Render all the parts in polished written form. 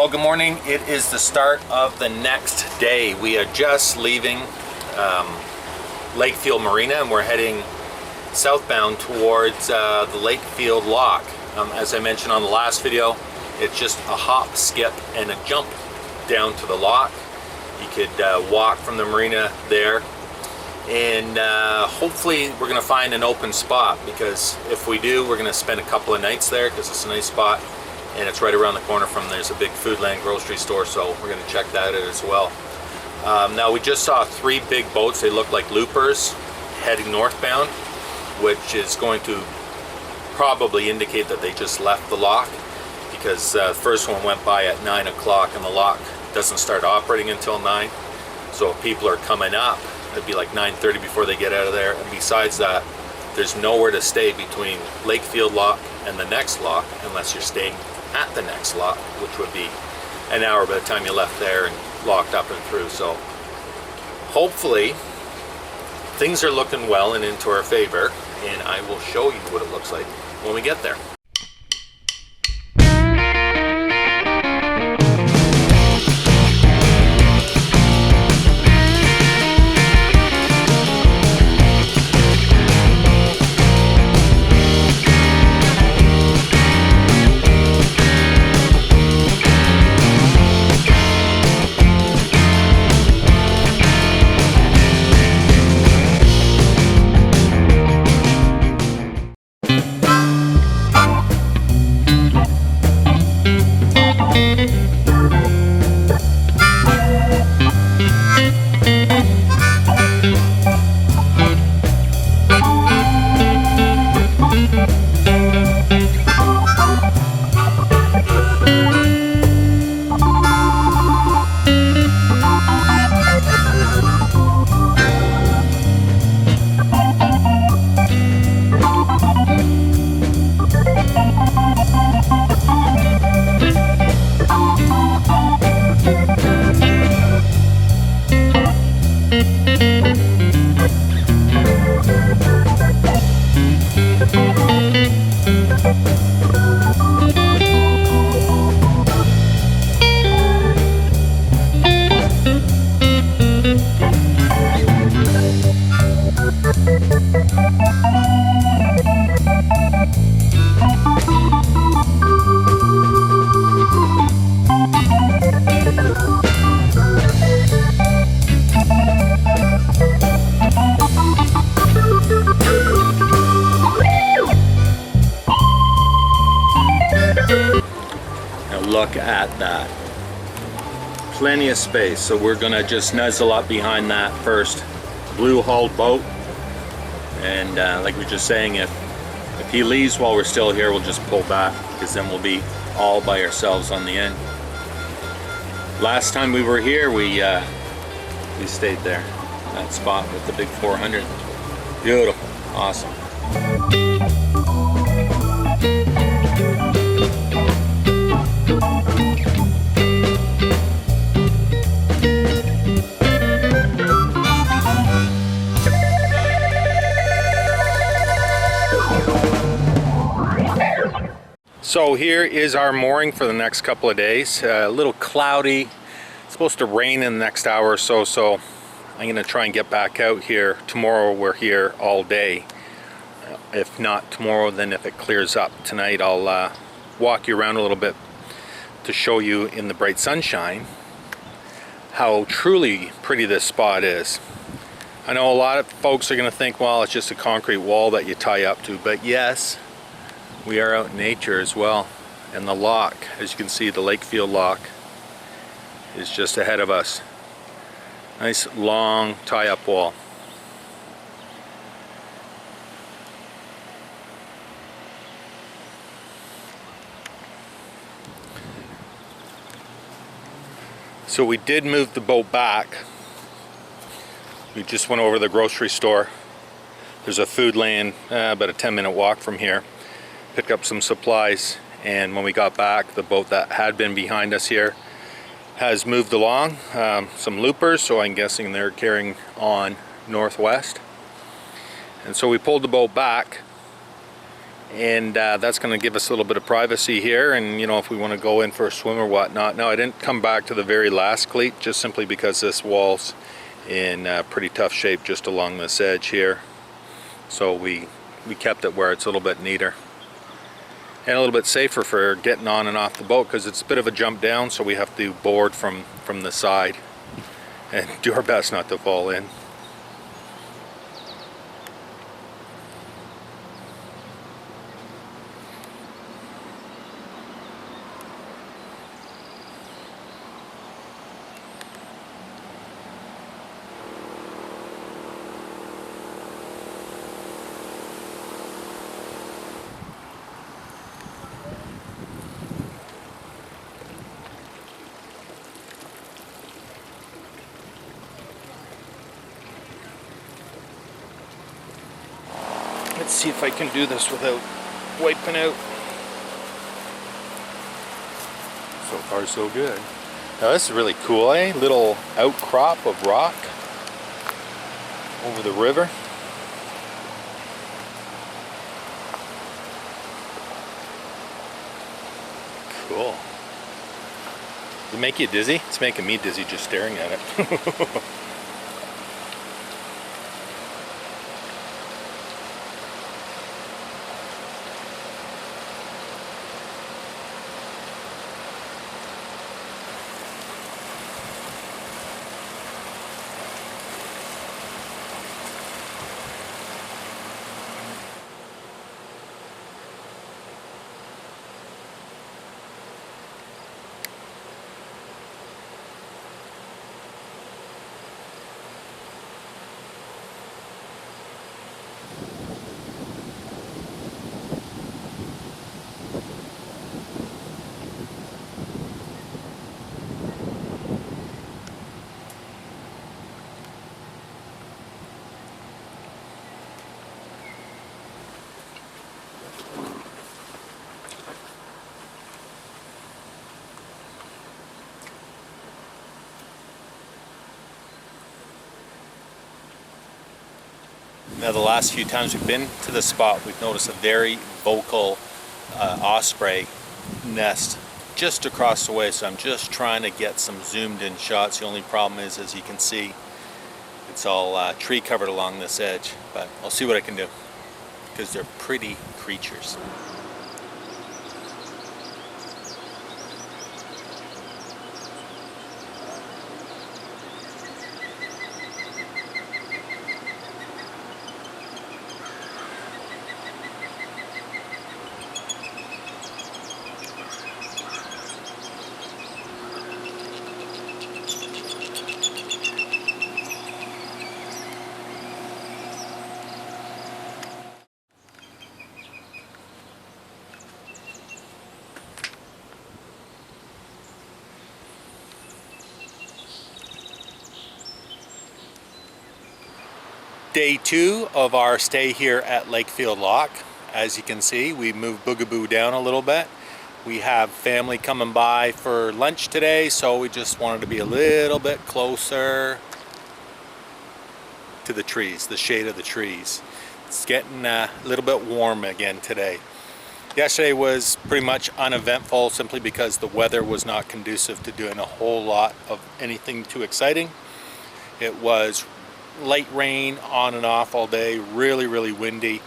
Well, good morning. It is the start of the next day. We are just leaving Lakefield Marina and we're heading southbound towards the Lakefield lock. As I mentioned on the last video, it's just a hop, skip, and a jump down to the lock. You could walk from the marina there, and hopefully we're going to find an open spot, because if we do, we're going to spend a couple of nights there because it's a nice spot. And it's right around the corner from there's a big Foodland grocery store, so we're going to check that out as well. Now we just saw 3 big boats. They look like loopers heading northbound, which is going to probably indicate that they just left the lock, because the first one went by at 9 o'clock and the lock doesn't start operating until 9. So if people are coming up, it'd be like 9:30 before they get out of there. And besides that, there's nowhere to stay between Lakefield lock and the next lock unless you're staying at the next lock, which would be an hour by the time you left there and locked up and through. So hopefully things are looking well and into our favor, and I will show you what it looks like when we get there. Look at that. Plenty of space. So we're gonna just nuzzle up behind that first blue hulled boat, and like we were just saying, if he leaves while we're still here, we'll just pull back, because then we'll be all by ourselves on the end. Last time we were here, we stayed there, that spot with the big 400. Beautiful, awesome. So here is our mooring for the next couple of days. A little cloudy. It's supposed to rain in the next hour or so, so I'm going to try and get back out here. Tomorrow we're here all day. If not tomorrow, then if it clears up tonight, I'll walk you around a little bit to show you in the bright sunshine how truly pretty this spot is. I know a lot of folks are going to think, well, it's just a concrete wall that you tie up to, but yes, we are out in nature as well. And the lock, as you can see, the Lakefield lock is just ahead of us. Nice long tie-up wall. So we did move the boat back. We just went over to the grocery store. There's a Foodland about a 10-minute walk from here. Picked up some supplies, and when we got back, the boat that had been behind us here has moved along. Some loopers, so I'm guessing they're carrying on northwest. And so we pulled the boat back and that's going to give us a little bit of privacy here, and you know, if we want to go in for a swim or whatnot. Now I didn't come back to the very last cleat just simply because this wall's in pretty tough shape just along this edge here, so we kept it where it's a little bit neater and a little bit safer for getting on and off the boat, because it's a bit of a jump down, so we have to board from the side and do our best not to fall in. Let's see if I can do this without wiping out. So far so good. Now this is really cool, eh? Little outcrop of rock over the river. Cool. Does it make you dizzy? It's making me dizzy just staring at it. Now the last few times we've been to the spot, we've noticed a very vocal osprey nest just across the way, so I'm just trying to get some zoomed in shots. The only problem is, as you can see, it's all tree covered along this edge, but I'll see what I can do, because they're pretty creatures. Day 2 of our stay here at Lakefield Lock. As you can see, we moved Boogaboo down a little bit. We have family coming by for lunch today, so we just wanted to be a little bit closer to the trees, the shade of the trees. It's getting a little bit warm again today. Yesterday was pretty much uneventful simply because the weather was not conducive to doing a whole lot of anything too exciting. It was light rain on and off all day, really windy,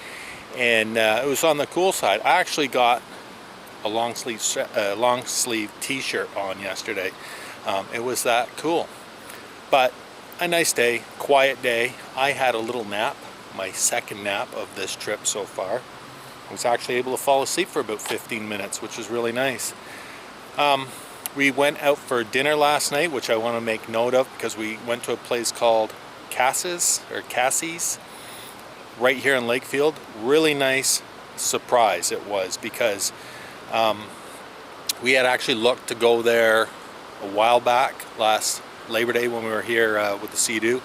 and it was on the cool side. I actually got a long sleeve t-shirt on yesterday. It was that cool, but a nice day, quiet day. I had a little nap, my second nap of this trip so far. I was actually able to fall asleep for about 15 minutes, which was really nice. We went out for dinner last night, which I want to make note of, because we went to a place called Cassie's right here in Lakefield. Really nice surprise it was, because we had actually looked to go there a while back, last Labor Day when we were here with the Sea-Doo,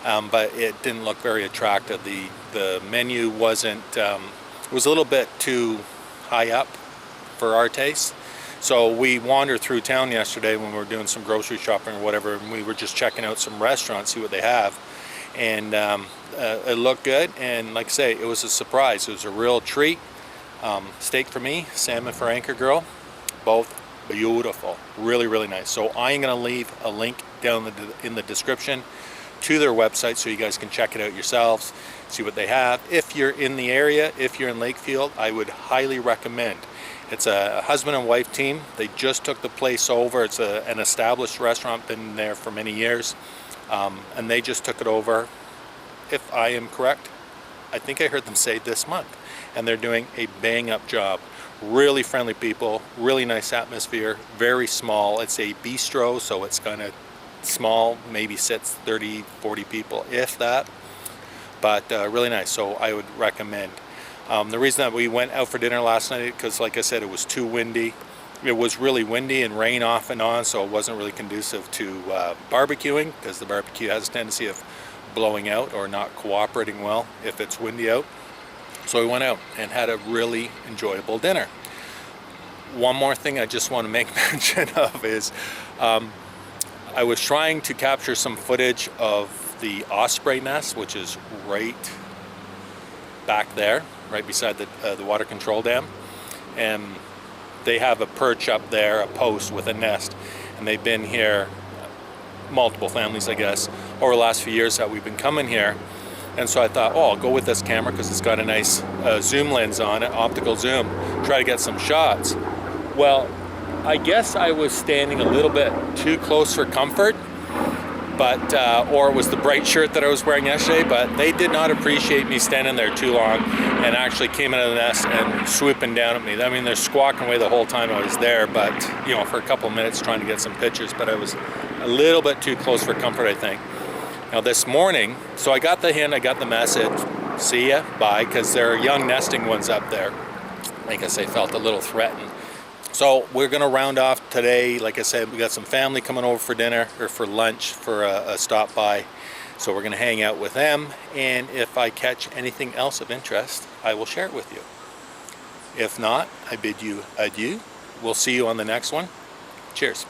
but it didn't look very attractive. The menu wasn't, it was a little bit too high up for our taste. So we wandered through town yesterday when we were doing some grocery shopping or whatever, and we were just checking out some restaurants, see what they have, and it looked good, and like I say, it was a surprise. It was a real treat. Steak for me, salmon for Anchor Girl, both beautiful, really nice. So I'm going to leave a link down in the description to their website so you guys can check it out yourselves, see what they have. If you're in the area, if you're in Lakefield, I would highly recommend. It's a husband and wife team. They just took the place over. It's an established restaurant, been there for many years, and they just took it over, if I am correct, I think I heard them say this month, and they're doing a bang up job. Really friendly people, really nice atmosphere, very small. It's a bistro, so it's kind of small, maybe sits 30-40 people, if that, but really nice. So I would recommend. The reason that we went out for dinner last night, because like I said, it was too windy. It was really windy and rain off and on, so it wasn't really conducive to barbecuing, because the barbecue has a tendency of blowing out or not cooperating well if it's windy out. So we went out and had a really enjoyable dinner. One more thing I just want to make mention of is I was trying to capture some footage of the Osprey nest, which is right back there, right beside the water control dam, and they have a perch up there, a post with a nest, and they've been here, multiple families I guess, over the last few years that we've been coming here. And so I thought, oh, I'll go with this camera because it's got a nice zoom lens on it, optical zoom, try to get some shots. Well, I guess I was standing a little bit too close for comfort, but or it was the bright shirt that I was wearing yesterday, but they did not appreciate me standing there too long and actually came into the nest and swooping down at me. I mean, they're squawking away the whole time I was there, but you know, for a couple of minutes trying to get some pictures, but I was a little bit too close for comfort, I think. Now this morning, so I got the hint, I got the message, see ya, bye, because there are young nesting ones up there. I guess they felt a little threatened. So we're going to round off today. Like I said, we got some family coming over for dinner or for lunch for a stop by. So we're going to hang out with them. And if I catch anything else of interest, I will share it with you. If not, I bid you adieu. We'll see you on the next one. Cheers.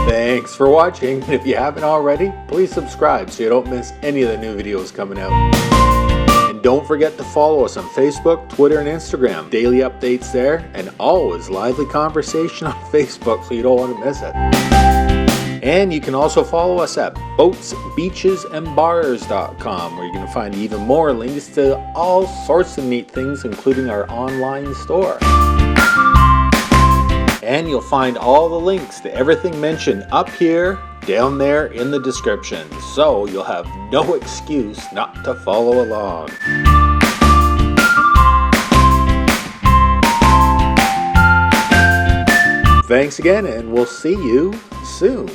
Thanks for watching. If you haven't already, please subscribe so you don't miss any of the new videos coming out. And don't forget to follow us on Facebook, Twitter, and Instagram. Daily updates there, and always lively conversation on Facebook, so you don't want to miss it. And you can also follow us at boatsbeachesandbars.com, where you can find even more links to all sorts of neat things, including our online store. And you'll find all the links to everything mentioned up here, down there in the description. So you'll have no excuse not to follow along. Thanks again, and we'll see you soon.